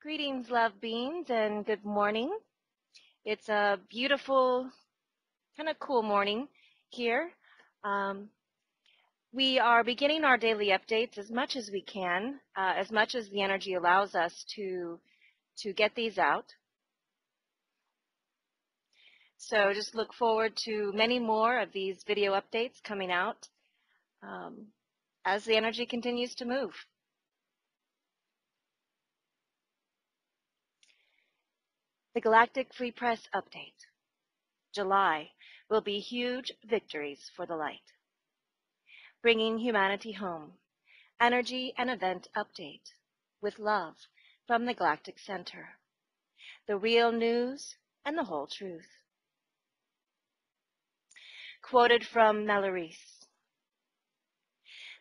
Greetings, love beings, and good morning. It's a beautiful, kind of cool morning here. We are beginning our daily updates as much as we can, as much as the energy allows us to get these out. So just look forward to many more of these video updates coming out as the energy continues to move. The Galactic Free Press Update. July will be huge victories for the light. Bringing humanity home. Energy and event update. With love from the Galactic Center. The real news and the whole truth. Quoted from MELERIESSEE.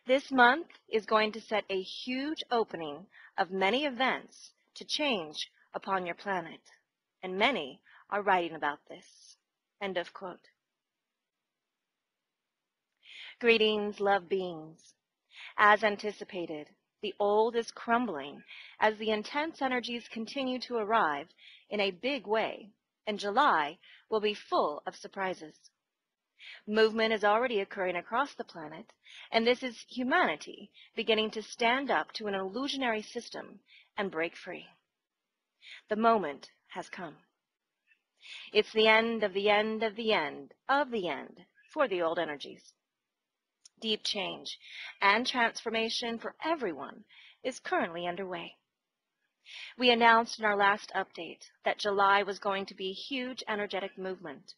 This month is going to set a huge opening of many events to change upon your planet. And many are writing about this. End of quote. Greetings, love beings. As anticipated, the old is crumbling as the intense energies continue to arrive in a big way, and July will be full of surprises. Movement is already occurring across the planet, and this is humanity beginning to stand up to an illusionary system and break free. The moment has come. It's the end of the end of the end of the end for the old energies. Deep change and transformation for everyone is currently underway. We announced in our last update that July was going to be a huge energetic movement.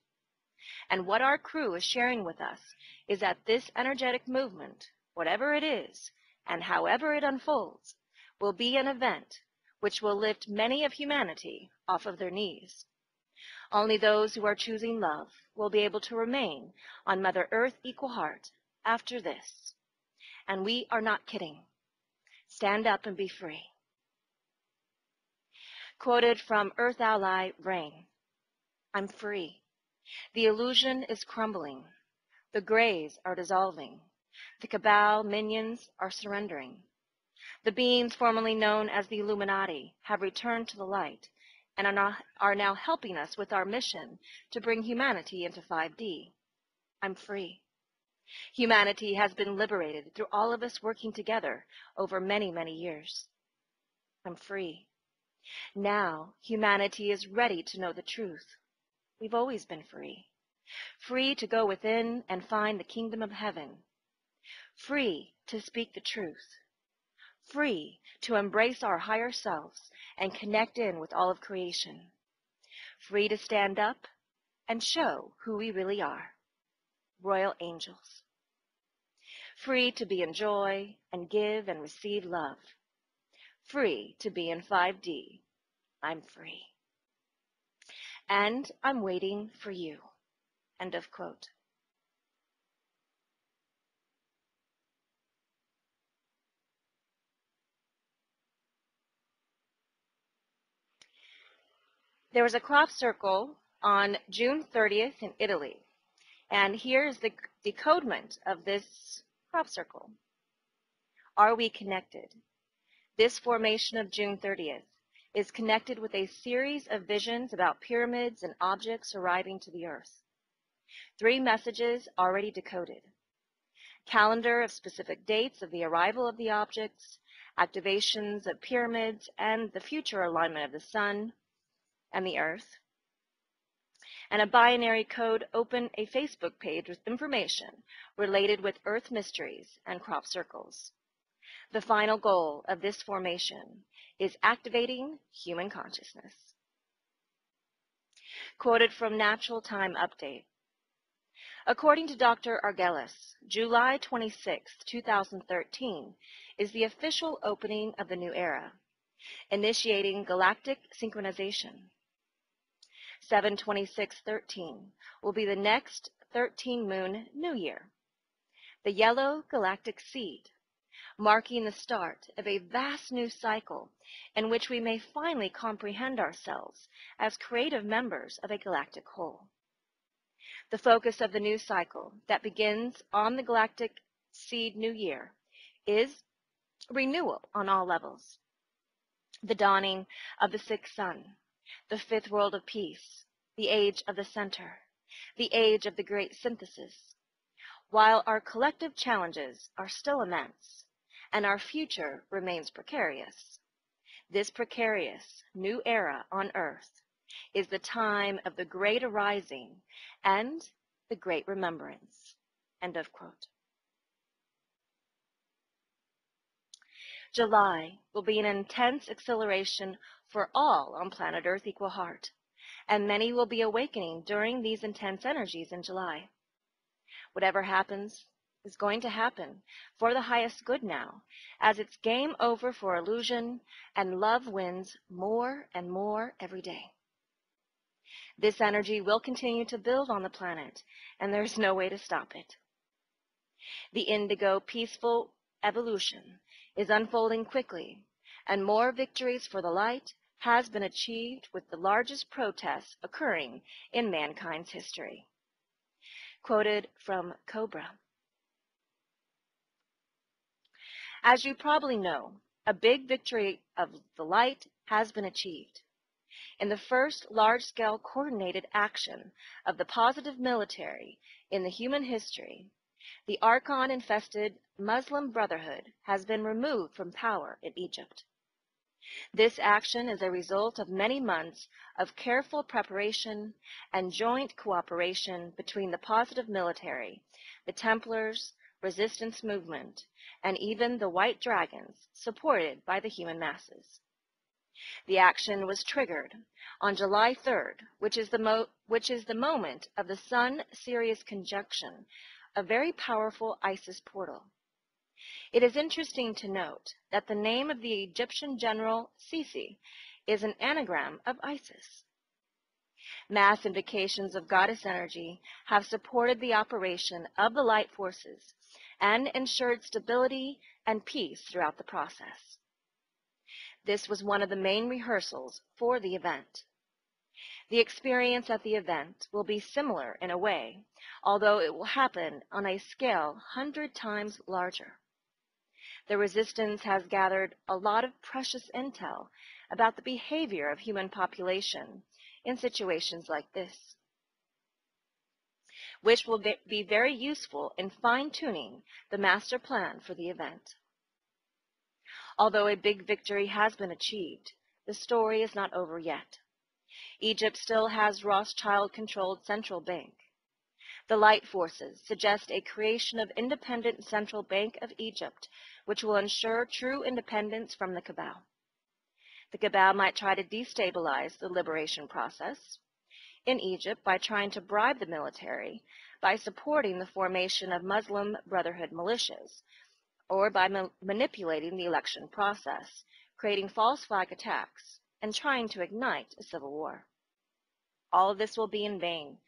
And what our crew is sharing with us is that this energetic movement, whatever it is and however it unfolds, will be an event which will lift many of humanity off of their knees. Only those who are choosing love will be able to remain on Mother Earth Equal Heart after this. And we are not kidding. Stand up and be free. Quoted from Earth Ally Rain. I'm free. The illusion is crumbling. The grays are dissolving. The cabal minions are surrendering. The beings formerly known as the Illuminati have returned to the light and are now helping us with our mission to bring humanity into 5D. I'm free. Humanity has been liberated through all of us working together over many, many years. I'm free. Now humanity is ready to know the truth. We've always been free. Free to go within and find the kingdom of heaven. Free to speak the truth. Free to embrace our higher selves and connect in with all of creation. Free to stand up and show who we really are. Royal angels. Free to be in joy and give and receive love. Free to be in 5D. I'm free. And I'm waiting for you. End of quote. There was a crop circle on June 30th in Italy, and here's the decodement of this crop circle. Are we connected? This formation of June 30th is connected with a series of visions about pyramids and objects arriving to the earth. 3 messages already decoded. Calendar of specific dates of the arrival of the objects, activations of pyramids, and the future alignment of the sun and the earth, and a binary code open a Facebook page with information related with earth mysteries and crop circles. The final goal of this formation is activating human consciousness. Quoted from Natural Time Update. According to Dr. Argelis, July 26, 2013 is the official opening of the new era, initiating galactic synchronization. 7/26/13 will be the next 13 moon new year, the yellow galactic seed, marking the start of a vast new cycle in which we may finally comprehend ourselves as creative members of a galactic whole. The focus of the new cycle that begins on the galactic seed new year is renewal on all levels. the dawning of the sixth sun, the fifth world of peace, the age of the center, the age of the great synthesis. While our collective challenges are still immense and our future remains precarious, this precarious new era on Earth is the time of the great arising and the great remembrance. End of quote. July will be an intense acceleration for all on planet Earth equal heart, and many will be awakening during these intense energies in July. Whatever happens is going to happen for the highest good now, as it's game over for illusion and love wins more and more every day. This energy will continue to build on the planet, and there's no way to stop it. The indigo peaceful evolution is unfolding quickly, and more victories for the light has been achieved with the largest protests occurring in mankind's history. Quoted from Cobra. As you probably know, a big victory of the light has been achieved. In the first large-scale coordinated action of the positive military in the human history, the Archon-infested Muslim Brotherhood has been removed from power in Egypt. This action is a result of many months of careful preparation and joint cooperation between the positive military, the Templars, resistance movement, and even the White Dragons, supported by the human masses. The action was triggered on July 3rd, which is the moment of the Sun-Sirius conjunction, a very powerful Isis portal. It is interesting to note that the name of the Egyptian general Sisi is an anagram of Isis. Mass invocations of goddess energy have supported the operation of the light forces and ensured stability and peace throughout the process. This was one of the main rehearsals for the event. The experience at the event will be similar in a way, although it will happen on a scale 100 times larger. The resistance has gathered a lot of precious intel about the behavior of human population in situations like this, which will be very useful in fine-tuning the master plan for the event. Although a big victory has been achieved, the story is not over yet. Egypt still has Rothschild-controlled central bank. The light forces suggest a creation of independent central bank of Egypt, which will ensure true independence from the cabal. The cabal might try to destabilize the liberation process in Egypt by trying to bribe the military, by supporting the formation of Muslim Brotherhood militias, or by manipulating the election process, creating false flag attacks, and trying to ignite a civil war. All of this will be in vain,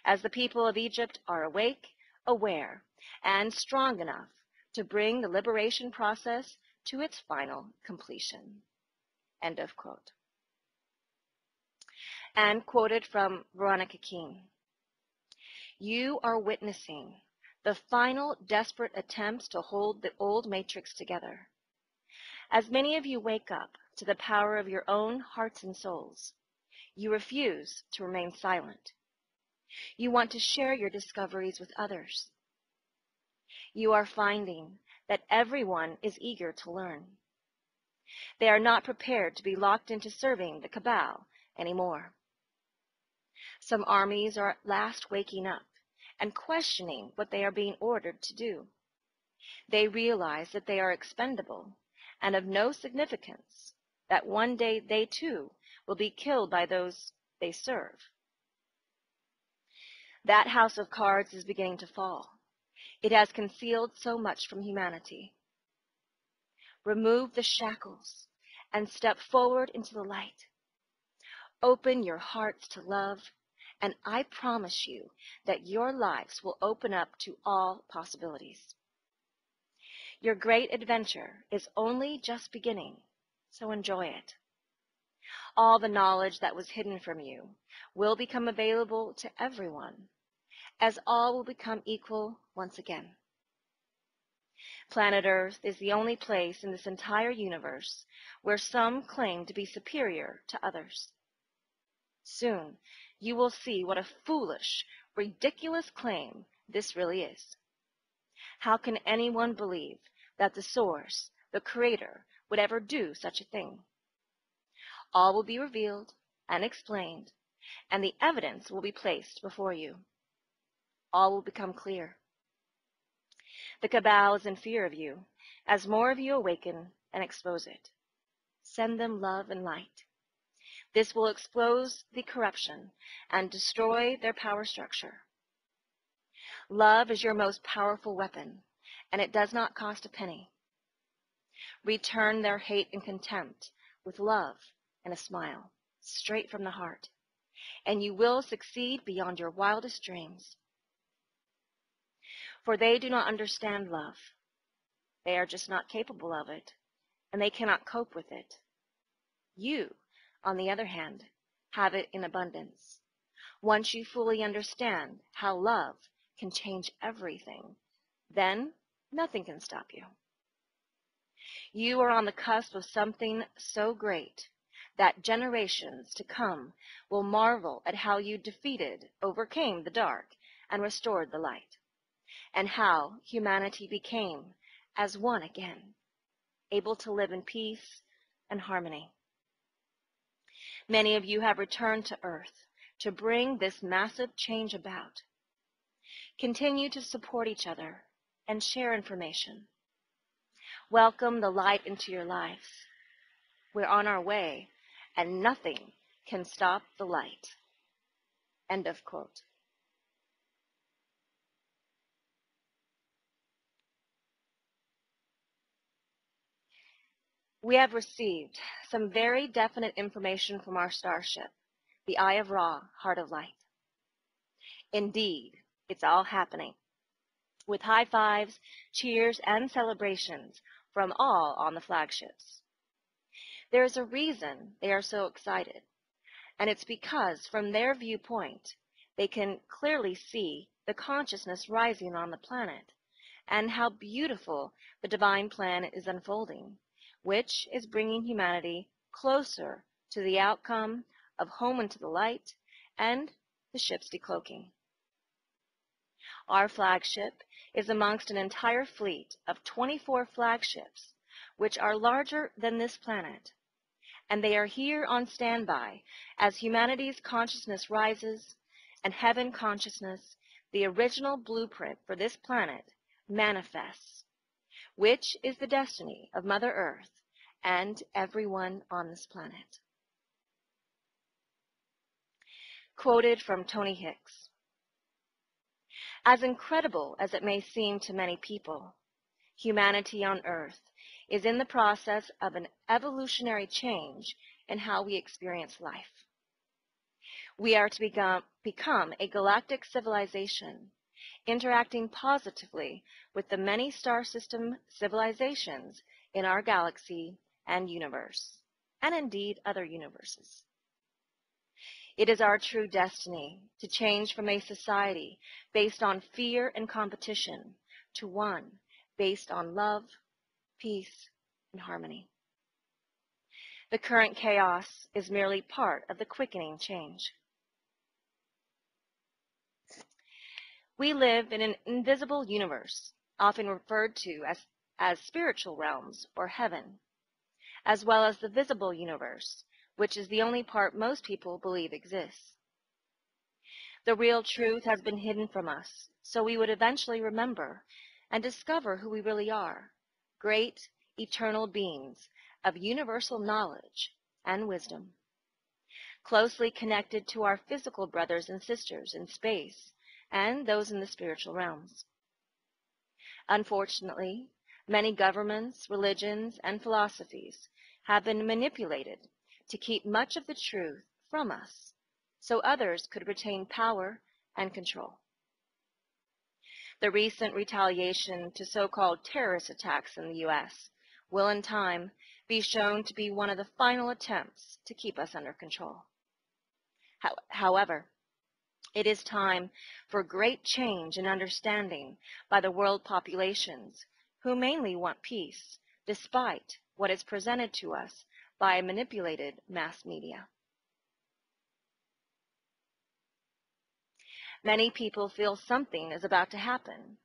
as the people of Egypt are awake, aware, and strong enough to bring the liberation process to its final completion. End of quote. And quoted from Veronica King. You are witnessing the final desperate attempts to hold the old matrix together. As many of you wake up to the power of your own hearts and souls, you refuse to remain silent. You want to share your discoveries with others. You are finding that everyone is eager to learn. They are not prepared to be locked into serving the cabal anymore. Some armies are at last waking up and questioning what they are being ordered to do. They realize that they are expendable and of no significance, that one day they too will be killed by those they serve. That house of cards is beginning to fall. It has concealed so much from humanity. Remove the shackles and step forward into the light. Open your hearts to love, and I promise you that your lives will open up to all possibilities. Your great adventure is only just beginning, so enjoy it. All the knowledge that was hidden from you will become available to everyone, as all will become equal once again. Planet Earth is the only place in this entire universe where some claim to be superior to others. Soon, you will see what a foolish, ridiculous claim this really is. How can anyone believe that the Source, the Creator, would ever do such a thing? All will be revealed and explained, and the evidence will be placed before you. All will become clear. The cabal is in fear of you, as more of you awaken and expose it. Send them love and light. This will expose the corruption and destroy their power structure. Love is your most powerful weapon, and it does not cost a penny. Return their hate and contempt with love and a smile, straight from the heart, and you will succeed beyond your wildest dreams. For they do not understand love. They are just not capable of it, and they cannot cope with it. You, on the other hand, have it in abundance. Once you fully understand how love can change everything, then nothing can stop you. You are on the cusp of something so great that generations to come will marvel at how you overcame the dark, and restored the light, and how humanity became as one again, able to live in peace and harmony. Many of you have returned to Earth to bring this massive change about. Continue to support each other and share information. Welcome the light into your lives. We're on our way, and nothing can stop the light. End of quote. We have received some very definite information from our starship, the Eye of Ra, Heart of Light. Indeed, it's all happening, with high fives, cheers, and celebrations from all on the flagships. There is a reason they are so excited, and it's because from their viewpoint, they can clearly see the consciousness rising on the planet, and how beautiful the divine plan is unfolding, which is bringing humanity closer to the outcome of home into the light and the ship's decloaking. Our flagship is amongst an entire fleet of 24 flagships, which are larger than this planet, and they are here on standby as humanity's consciousness rises and heaven consciousness, the original blueprint for this planet, manifests, which is the destiny of Mother Earth and everyone on this planet. Quoted from Tony Hicks. As incredible as it may seem to many people, humanity on Earth is in the process of an evolutionary change in how we experience life. We are to become a galactic civilization, interacting positively with the many star system civilizations in our galaxy and universe, and indeed other universes. It is our true destiny to change from a society based on fear and competition to one based on love, peace, and harmony. The current chaos is merely part of the quickening change. We live in an invisible universe, often referred to as spiritual realms or heaven, as well as the visible universe, which is the only part most people believe exists. The real truth has been hidden from us, so we would eventually remember and discover who we really are, great, eternal beings of universal knowledge and wisdom, closely connected to our physical brothers and sisters in space and those in the spiritual realms. Unfortunately, many governments, religions, and philosophies have been manipulated to keep much of the truth from us, so others could retain power and control. The recent retaliation to so-called terrorist attacks in the U.S. will in time be shown to be one of the final attempts to keep us under control. However, it is time for great change and understanding by the world populations who mainly want peace, despite what is presented to us by manipulated mass media. Many people feel something is about to happen,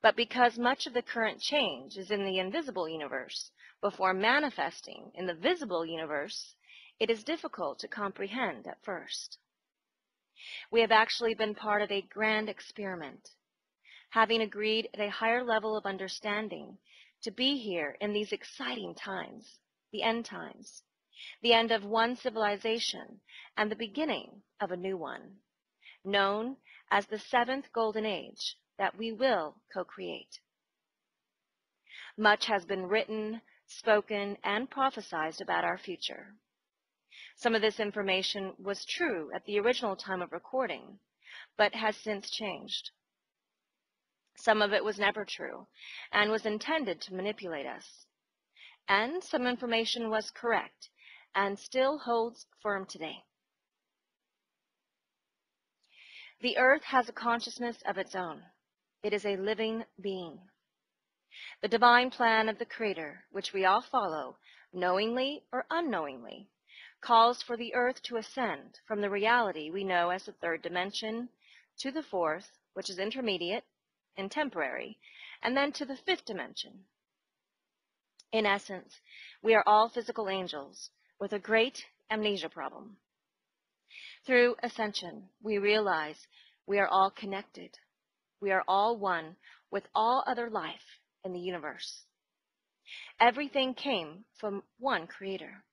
but because much of the current change is in the invisible universe before manifesting in the visible universe, it is difficult to comprehend at first. We have actually been part of a grand experiment, having agreed at a higher level of understanding to be here in these exciting times, the end times, the end of one civilization and the beginning of a new one, known as the seventh golden age that we will co-create. Much has been written, spoken, and prophesied about our future. Some of this information was true at the original time of recording, but has since changed. Some of it was never true and was intended to manipulate us. And some information was correct and still holds firm today. The earth has a consciousness of its own. It is a living being. The divine plan of the Creator, which we all follow, knowingly or unknowingly, calls for the earth to ascend from the reality we know as the third dimension to the fourth, which is intermediate and temporary, and then to the fifth dimension. In essence, we are all physical angels with a great amnesia problem. Through ascension, we realize we are all connected. We are all one with all other life in the universe. Everything came from one Creator.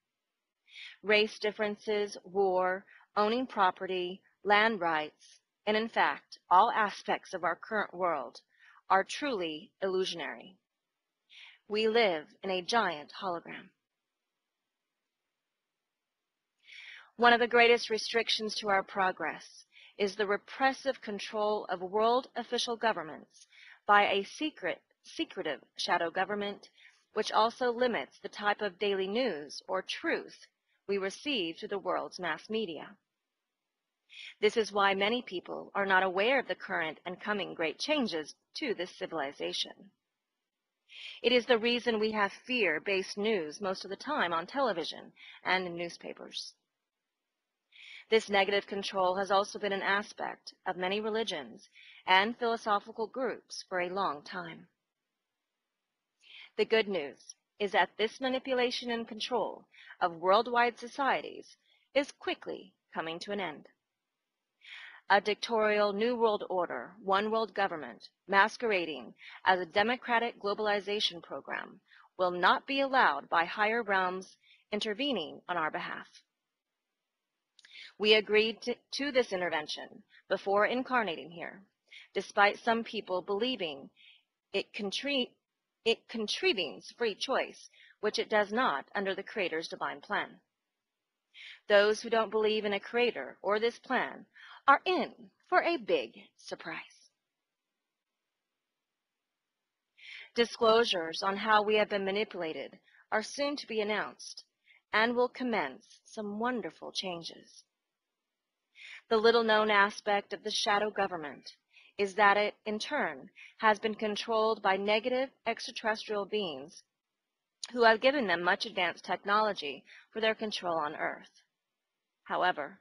Race differences, war, owning property, land rights, and in fact, all aspects of our current world are truly illusionary. We live in a giant hologram. One of the greatest restrictions to our progress is the repressive control of world official governments by a secretive shadow government, which also limits the type of daily news or truth we receive through the world's mass media. This is why many people are not aware of the current and coming great changes to this civilization. It is the reason we have fear-based news most of the time on television and in newspapers. This negative control has also been an aspect of many religions and philosophical groups for a long time. The good news is that this manipulation and control of worldwide societies is quickly coming to an end. A dictatorial New World Order, one world government, masquerading as a democratic globalization program, will not be allowed by higher realms intervening on our behalf. We agreed to this intervention before incarnating here, despite some people believing it contrives free choice, which it does not under the Creator's divine plan. Those who don't believe in a Creator or this plan are in for a big surprise. Disclosures on how we have been manipulated are soon to be announced and will commence some wonderful changes. The little-known aspect of the shadow government is that it, in turn, has been controlled by negative extraterrestrial beings who have given them much advanced technology for their control on Earth. However,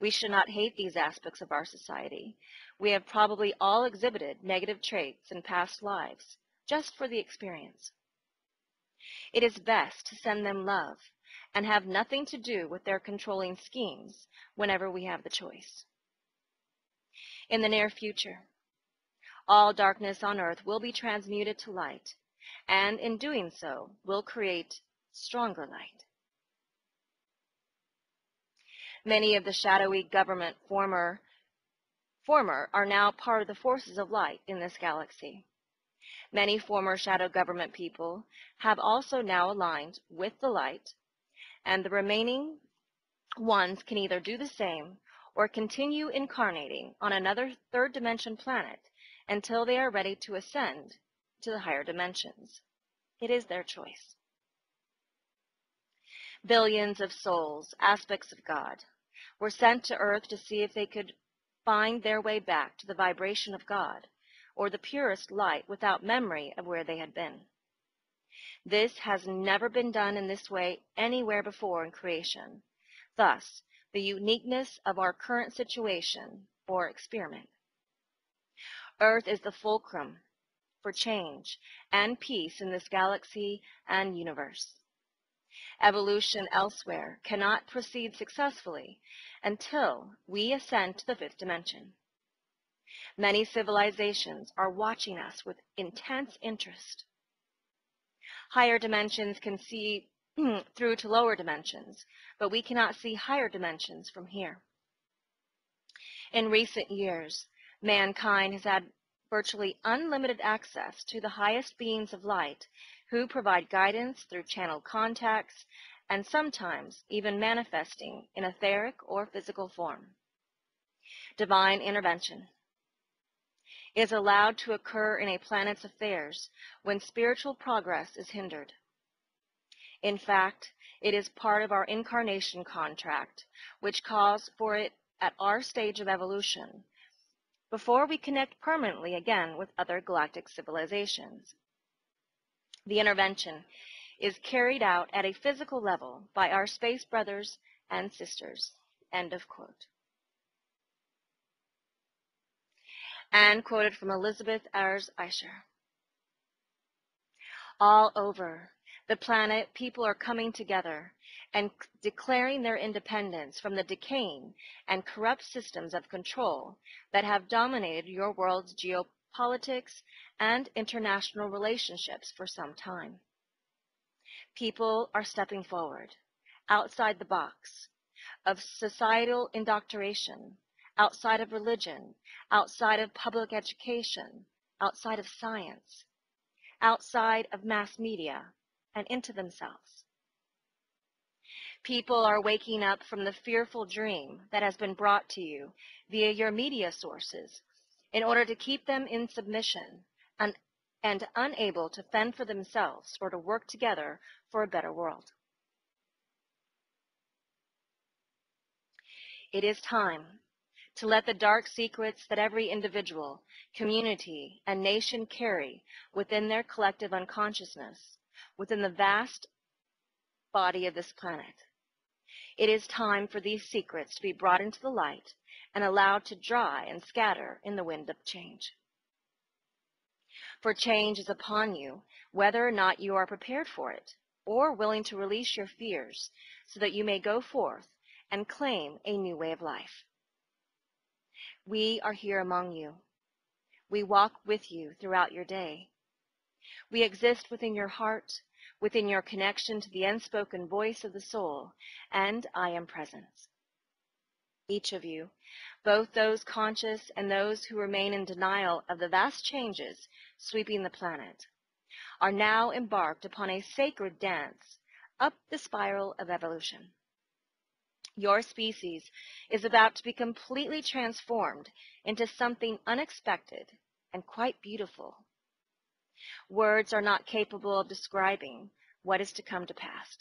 we should not hate these aspects of our society. We have probably all exhibited negative traits in past lives, just for the experience. It is best to send them love and have nothing to do with their controlling schemes whenever we have the choice. In the near future, all darkness on earth will be transmuted to light, and in doing so, will create stronger light. Many of the shadowy government former are now part of the forces of light in this galaxy. Many former shadow government people have also now aligned with the light, and the remaining ones can either do the same or continue incarnating on another third dimension planet until they are ready to ascend to the higher dimensions. It is their choice. Billions of souls, aspects of God, were sent to Earth to see if they could find their way back to the vibration of God, or the purest light without memory of where they had been. This has never been done in this way anywhere before in creation. Thus, the uniqueness of our current situation or experiment. Earth is the fulcrum for change and peace in this galaxy and universe. Evolution elsewhere cannot proceed successfully until we ascend to the fifth dimension. Many civilizations are watching us with intense interest. Higher dimensions can see through to lower dimensions, but we cannot see higher dimensions from here. In recent years, mankind has had virtually unlimited access to the highest beings of light who provide guidance through channeled contacts and sometimes even manifesting in etheric or physical form. Divine intervention is allowed to occur in a planet's affairs when spiritual progress is hindered. In fact, it is part of our incarnation contract, which calls for it at our stage of evolution, before we connect permanently again with other galactic civilizations. The intervention is carried out at a physical level by our space brothers and sisters. End of quote. And quoted from Elizabeth Ayres Aisher. All over the planet, people are coming together and declaring their independence from the decaying and corrupt systems of control that have dominated your world's geopolitics and international relationships for some time. People are stepping forward, outside the box of societal indoctrination, outside of religion, outside of public education, outside of science, outside of mass media, and into themselves. People are waking up from the fearful dream that has been brought to you via your media sources in order to keep them in submission and unable to fend for themselves or to work together for a better world. It is time to let the dark secrets that every individual, community, and nation carry within their collective unconsciousness, within the vast body of this planet. It is time for these secrets to be brought into the light and allowed to dry and scatter in the wind of change. For change is upon you, whether or not you are prepared for it, or willing to release your fears so that you may go forth and claim a new way of life. We are here among you. We walk with you throughout your day. We exist within your heart, within your connection to the unspoken voice of the soul, and I am present. Each of you, both those conscious and those who remain in denial of the vast changes sweeping the planet, are now embarked upon a sacred dance up the spiral of evolution. Your species is about to be completely transformed into something unexpected and quite beautiful. Words are not capable of describing what is to come to pass.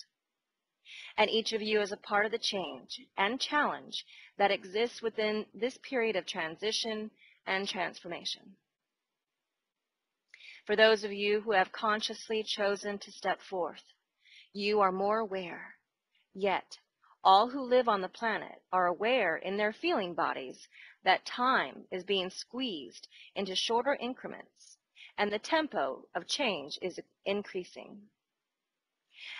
And each of you is a part of the change and challenge that exists within this period of transition and transformation. For those of you who have consciously chosen to step forth, you are more aware. Yet, all who live on the planet are aware in their feeling bodies that time is being squeezed into shorter increments, and the tempo of change is increasing.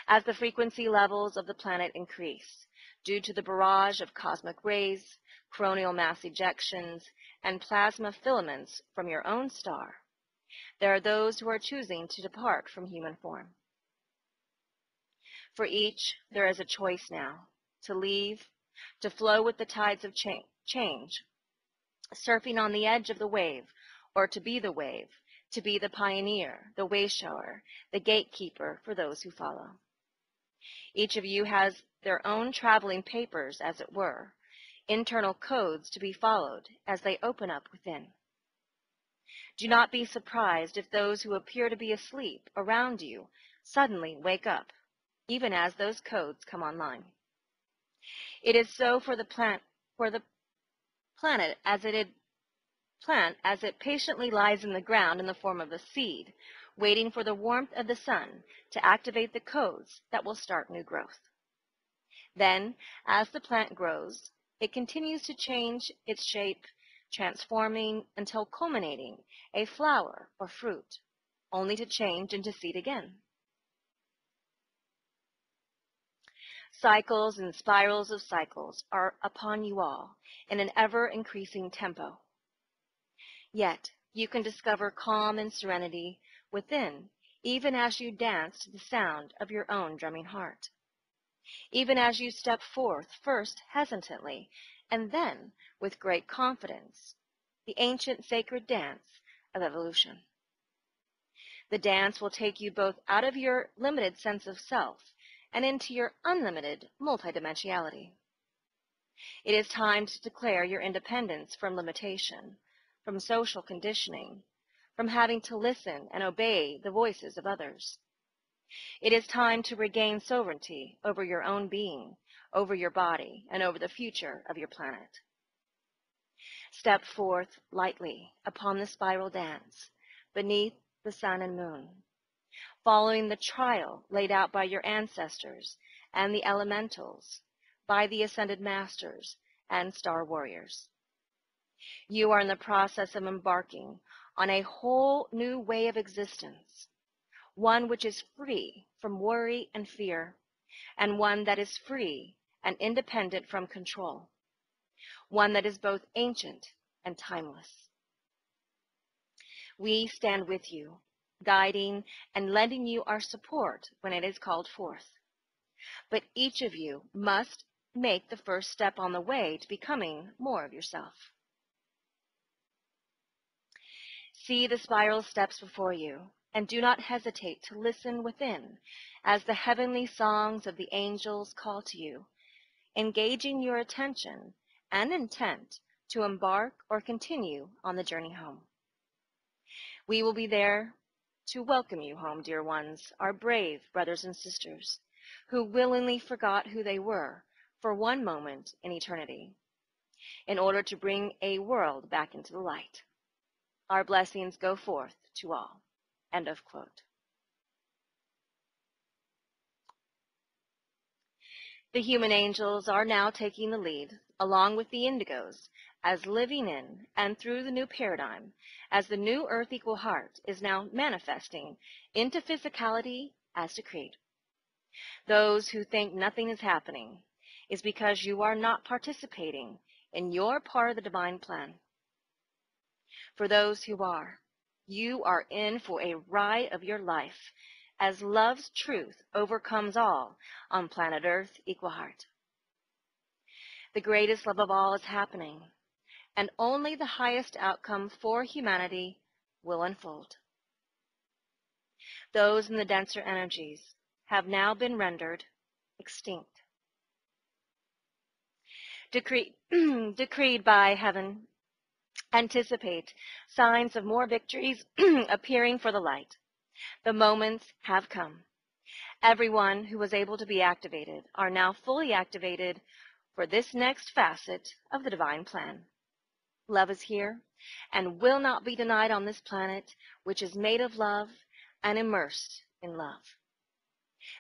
As the frequency levels of the planet increase, due to the barrage of cosmic rays, coronal mass ejections, and plasma filaments from your own star, there are those who are choosing to depart from human form. For each, there is a choice now, to leave, to flow with the tides of change, surfing on the edge of the wave, or to be the pioneer, the wayshower, the gatekeeper for those who follow. Each of you has their own traveling papers, as it were, internal codes to be followed as they open up within. Do not be surprised if those who appear to be asleep around you suddenly wake up, even as those codes come online. It is so for the planet as it patiently lies in the ground in the form of a seed, waiting for the warmth of the sun to activate the codes that will start new growth. Then, as the plant grows, it continues to change its shape, transforming until culminating a flower or fruit, only to change into seed again. Cycles and spirals of cycles are upon you all in an ever-increasing tempo. Yet, you can discover calm and serenity within, even as you dance to the sound of your own drumming heart. Even as you step forth, first hesitantly, and then with great confidence, the ancient sacred dance of evolution. The dance will take you both out of your limited sense of self and into your unlimited multidimensionality. It is time to declare your independence from limitation, from social conditioning, from having to listen and obey the voices of others. It is time to regain sovereignty over your own being, over your body, and over the future of your planet. Step forth lightly upon the spiral dance, beneath the sun and moon, following the trail laid out by your ancestors and the elementals, by the ascended masters and star warriors. You are in the process of embarking on a whole new way of existence, one which is free from worry and fear, and one that is free and independent from control, one that is both ancient and timeless. We stand with you, guiding and lending you our support when it is called forth. But each of you must make the first step on the way to becoming more of yourself. See the spiral steps before you, and do not hesitate to listen within as the heavenly songs of the angels call to you, engaging your attention and intent to embark or continue on the journey home. We will be there to welcome you home, dear ones, our brave brothers and sisters, who willingly forgot who they were for one moment in eternity, in order to bring a world back into the light. Our blessings go forth to all. End of quote. The human angels are now taking the lead, along with the indigos, as living in and through the new paradigm, as the new earth equal heart is now manifesting into physicality as decreed. Those who think nothing is happening is because you are not participating in your part of the divine plan. For those who are, you are in for a ride of your life, as love's truth overcomes all on planet Earth equal heart. The greatest love of all is happening, and only the highest outcome for humanity will unfold. Those in the denser energies have now been rendered extinct. Decreed by heaven, anticipate signs of more victories appearing for the light. The moments have come. Everyone who was able to be activated are now fully activated for this next facet of the divine plan. Love is here and will not be denied on this planet, which is made of love and immersed in love.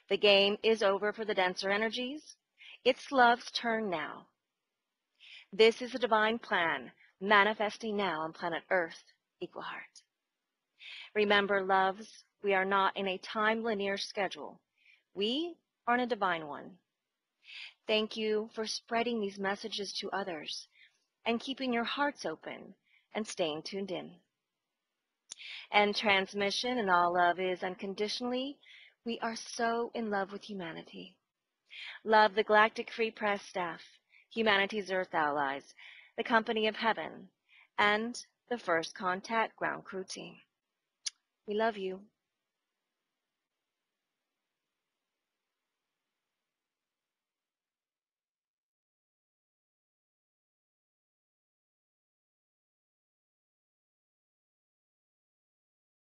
The game is over for the denser energies. It's love's turn now. This is a divine plan manifesting now on planet Earth equal heart. Remember, loves, we are not in a time linear schedule. We are in a divine one. Thank you for spreading these messages to others and keeping your hearts open and staying tuned in. And transmission and all love is unconditionally. We are so in love with humanity. Love the Galactic Free Press staff, Humanity's Earth Allies, the Company of Heaven, and the First Contact Ground Crew team. We love you.